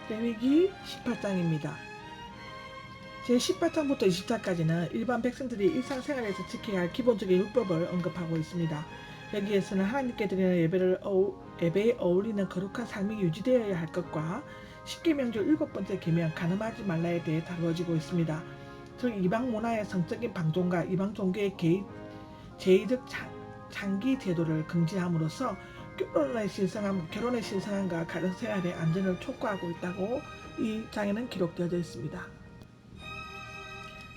레위기 18장입니다. 제18장부터 20장까지는 일반 백성들이 일상생활에서 지켜야 할 기본적인 율법을 언급하고 있습니다. 여기에서는 하나님께 드리는 예배에 어울리는 거룩한 삶이 유지되어야 할 것과 십계명 중 7번째 계명 간음하지 말라에 대해 다루어지고 있습니다. 즉 이방 문화의 성적인 방종과 이방 종교의 제의적 장기 제도를 금지함으로써 결혼의 신성함과 가정생활의 안전을 촉구하고 있다고 이 장에는 기록되어져 있습니다.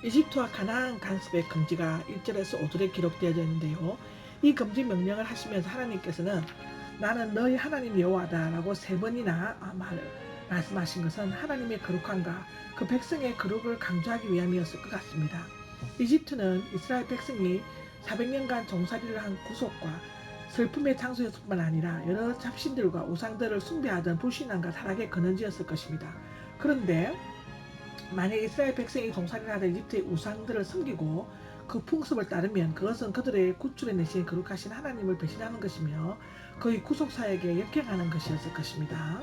이집트와 가나안 간섭의 금지가 1절에서 5절에 기록되어져 있는데요. 이 금지 명령을 하시면서 하나님께서는 나는 너희 하나님 여호와다 라고 3번이나 말씀하신 것은 하나님의 거룩함과 그 백성의 거룩을 강조하기 위함이었을 것 같습니다. 이집트는 이스라엘 백성이 400년간 종살이를 한 구속과 슬픔의 장소였을 뿐만 아니라 여러 잡신들과 우상들을 숭배하던 불신앙과 타락의 근원지였을 것입니다. 그런데 만약 이스라엘 백성이 종살이를 하던 이집트의 우상들을 섬기고 그 풍습을 따르면 그것은 그들의 구출해 내신 거룩하신 하나님을 배신하는 것이며 그의 구속사역에 역행하는 것이었을 것입니다.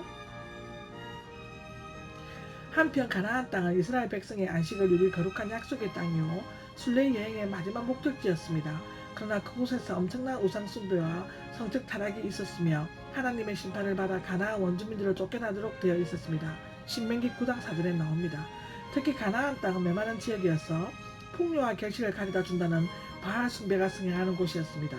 한편 가나안 땅은 이스라엘 백성의 안식을 누릴 거룩한 약속의 땅이요 순례 여행의 마지막 목적지였습니다. 그러나 그곳에서 엄청난 우상 숭배와 성적 타락이 있었으며 하나님의 심판을 받아 가나안 원주민들을 쫓겨나도록 되어 있었습니다. 신명기 9장 4절에 나옵니다. 특히 가나안 땅은 메마른 지역이어서 풍요와 결실을 가져다 준다는 바알 숭배가 성행하는 곳이었습니다.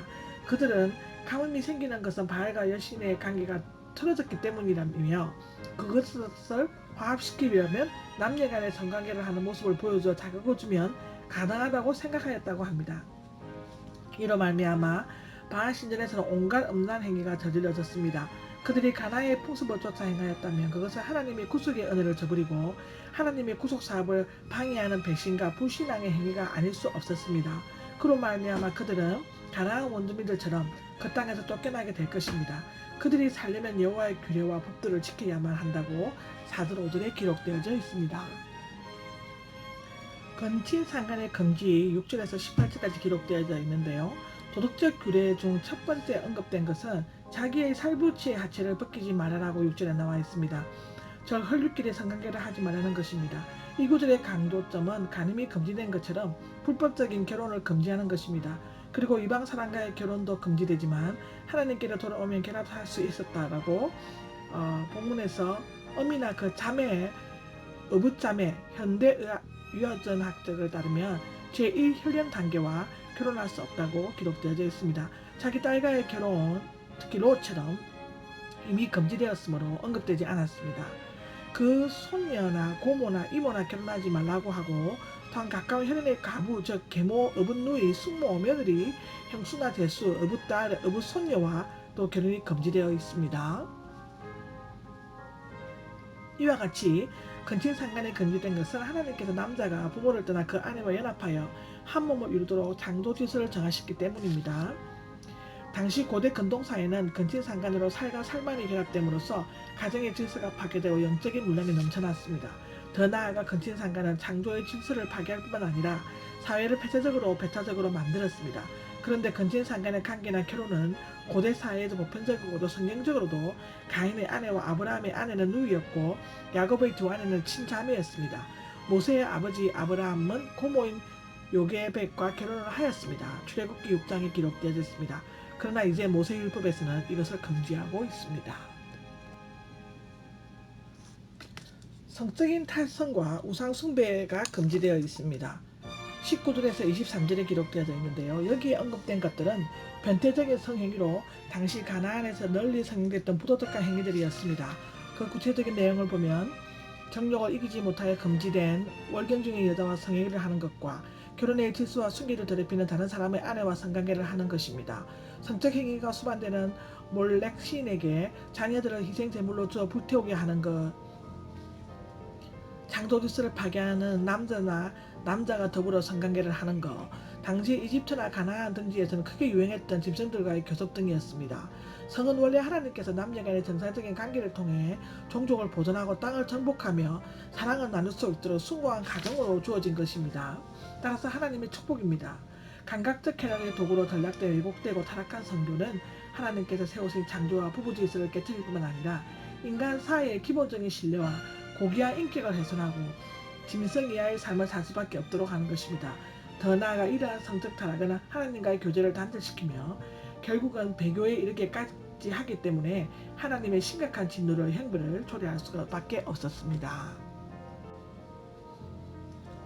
그들은 가뭄이 생기는 것은 바알과 여신의 관계가 틀어졌기 때문이라며 그것을 화합시키려면 남녀간의 성관계를 하는 모습을 보여줘 자극을 주면 가능하다고 생각하였다고 합니다. 이로 말미암아 바알 신전에서는 온갖 음란 행위가 저질러졌습니다. 그들이 가나안의 풍습을 쫓아 행하였다면 그것은 하나님의 구속의 은혜를 저버리고 하나님의 구속 사업을 방해하는 배신과 불신앙의 행위가 아닐 수 없었습니다. 그로 말미암아 그들은 가나안 원주민들처럼 그 땅에서 쫓겨나게 될 것입니다. 그들이 살려면 여호와의 규례와 법들을 지켜야만 한다고 4절 5절에 기록되어져 있습니다. 건친상간의 금지 6절에서 18절까지 기록되어져 있는데요. 도덕적 규례 중 첫 번째 언급된 것은 자기의 살부치의 하체를 벗기지 말아라고 6절에 나와 있습니다. 저 헐육길에 성관계를 하지 말라는 것입니다. 이 구절의 강조점은 간음이 금지된 것처럼 불법적인 결혼을 금지하는 것입니다. 그리고 이방 사람과의 결혼도 금지되지만 하나님께로 돌아오면 결합할 수 있었다라고 본문에서 어미나 그 자매, 어부자매, 현대유전학적을 따르면 제1혈연 단계와 결혼할 수 없다고 기록되어져 있습니다. 자기 딸과의 결혼, 특히 롯처럼 이미 금지되었으므로 언급되지 않았습니다. 그 손녀나 고모나 이모나 결혼하지 말라고 하고 또한 가까운 혈연의 가부, 즉 계모, 어붓누이, 숙모, 며느리, 형수나 제수, 어붓딸, 어붓손녀와 또 결혼이 금지되어 있습니다. 이와 같이 근친상간에 금지된 것은 하나님께서 남자가 부모를 떠나 그 아내와 연합하여 한 몸을 이루도록 창조 질서를 정하셨기 때문입니다. 당시 고대 근동사회는 근친상간으로 살과 살만이 결합됨으로써 가정의 질서가 파괴되고 영적인 문란이 넘쳐났습니다. 더 나아가 근친상간은 창조의 질서를 파괴할 뿐만 아니라 사회를 폐쇄적으로 배타적으로 만들었습니다. 그런데 근친상간의 관계나 결혼은 고대 사회에서 보편적이고도 성경적으로도 가인의 아내와 아브라함의 아내는 누이였고 야곱의 두 아내는 친자매였습니다. 모세의 아버지 아브라함은 고모인 요게벳과 결혼을 하였습니다. 출애굽기 6장에 기록되어 있습니다. 그러나 이제 모세율법에서는 이것을 금지하고 있습니다. 성적인 탈선과 우상숭배가 금지되어 있습니다. 19절에서 23절에 기록되어져 있는데요. 여기에 언급된 것들은 변태적인 성행위로 당시 가나안에서 널리 성행됐던 부도덕한 행위들이었습니다. 그 구체적인 내용을 보면 정욕을 이기지 못하여 금지된 월경 중의 여자와 성행위를 하는 것과 결혼의 질서와 순기를 더럽히는 다른 사람의 아내와 성관계를 하는 것입니다. 성적 행위가 수반되는 몰렉 시인에게 자녀들을 희생 제물로 주어 불태우게 하는 것, 창조 질서를 파괴하는 남자가 더불어 성관계를 하는 것, 당시 이집트나 가나안 등지에서는 크게 유행했던 짐승들과의 교섭 등이었습니다. 성은 원래 하나님께서 남녀 간의 정상적인 관계를 통해 종족을 보존하고 땅을 정복하며 사랑을 나눌 수 있도록 숭고한 가정으로 주어진 것입니다. 따라서 하나님의 축복입니다. 감각적 쾌락의 도구로 전락되어 왜곡되고 타락한 성교는 하나님께서 세우신 창조와 부부 질서를 깨뜨릴 뿐만 아니라 인간 사회의 기본적인 신뢰와 고귀한 인격을 훼손하고 짐승 이하의 삶을 살 수밖에 없도록 하는 것입니다. 더 나아가 이러한 성적 타락은 하나님과의 교제를 단절시키며 결국은 배교에 이르게까지 하기 때문에 하나님의 심각한 진노를 형벌을 초래할 수밖에 없었습니다.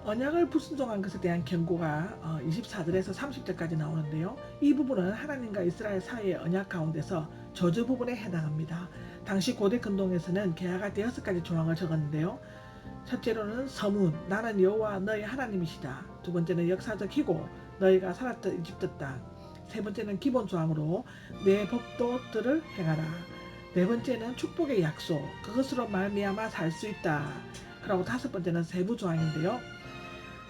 언약을 불순종한 것에 대한 경고가 24절에서 30절까지 나오는데요. 이 부분은 하나님과 이스라엘 사이의 언약 가운데서 저주 부분에 해당합니다. 당시 고대 근동에서는 계약할 때 6가지 조항을 적었는데요. 첫째로는 서문, 나는 여호와 너희 하나님이시다. 두 번째는 역사적 희고, 너희가 살았던 이집트 땅. 세 번째는 기본 조항으로 내 법도들을 행하라. 네 번째는 축복의 약속, 그것으로 말미암아 살 수 있다. 그리고 다섯 번째는 세부 조항인데요.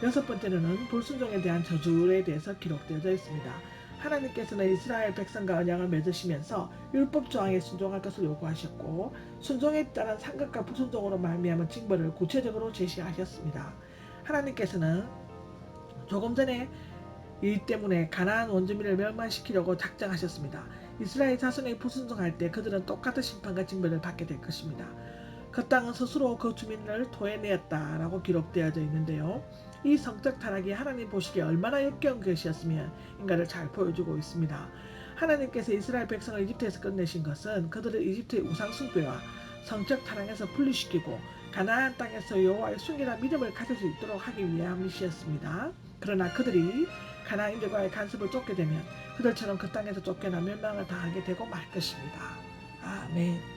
여섯 번째로는 불순종에 대한 저주에 대해서 기록되어 있습니다. 하나님께서는 이스라엘 백성과 언약을 맺으시면서 율법 조항에 순종할 것을 요구하셨고 순종에 따른 상급과 불순종으로 말미암은 징벌을 구체적으로 제시하셨습니다. 하나님께서는 조금 전에 이 때문에 가나안 원주민을 멸망시키려고 작정하셨습니다. 이스라엘 자손이 불순종할 때 그들은 똑같은 심판과 징벌을 받게 될 것입니다. 그 땅은 스스로 그 주민을 토해내었다라고 기록되어져 있는데요. 이 성적 타락이 하나님 보시기에 얼마나 역겨운 것이었으면 인가를 잘 보여주고 있습니다. 하나님께서 이스라엘 백성을 이집트에서 끝내신 것은 그들을 이집트의 우상 숭배와 성적 타락에서 분리시키고 가나안 땅에서 여호와의 순결한 믿음을 가질 수 있도록 하기 위함이셨습니다. 그러나 그들이 가나안인들과의 간섭을 쫓게 되면 그들처럼 그 땅에서 쫓겨나 멸망을 당하게 되고 말 것입니다. 아멘.